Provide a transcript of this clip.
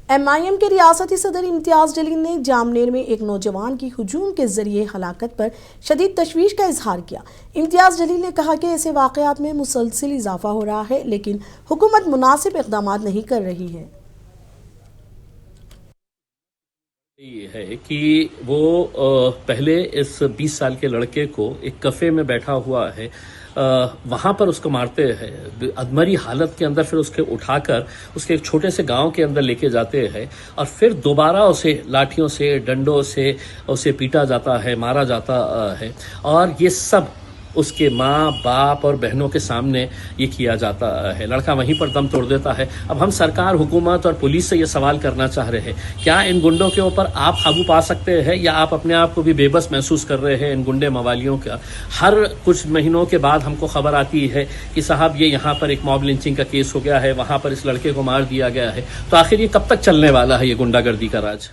MIM के रियासती सदर इम्तियाज जलील ने जामनेर में एक नौजवान की हुजूम के जरिए हलाकत पर शदीद तशवीश का इजहार किया। इम्तियाज जलील ने कहा कि ऐसे वाक़यात में मुसलसिल इजाफा हो रहा है, लेकिन हुकूमत मुनासिब इक़दाम नहीं कर रही है। ये है कि वो पहले इस 20 साल के लड़के को एक कफ़े में बैठा हुआ है, वहाँ पर उसको मारते हैं, अधमरी हालत के अंदर फिर उसके उठाकर उसके एक छोटे से गांव के अंदर लेके जाते हैं और फिर दोबारा उसे लाठियों से, डंडों से उसे पीटा जाता है, मारा जाता है। और ये सब उसके माँ बाप और बहनों के सामने ये किया जाता है। लड़का वहीं पर दम तोड़ देता है। अब हम सरकार, हुकूमत और पुलिस से ये सवाल करना चाह रहे हैं, क्या इन गुंडों के ऊपर आप काबू पा सकते हैं या आप अपने आप को भी बेबस महसूस कर रहे हैं इन गुंडे मवालियों का? हर कुछ महीनों के बाद हमको खबर आती है कि साहब ये यहाँ पर एक मॉब लिंचिंग का केस हो गया है, वहाँ पर इस लड़के को मार दिया गया है। तो आखिर ये कब तक चलने वाला है ये गुंडागर्दी का राज?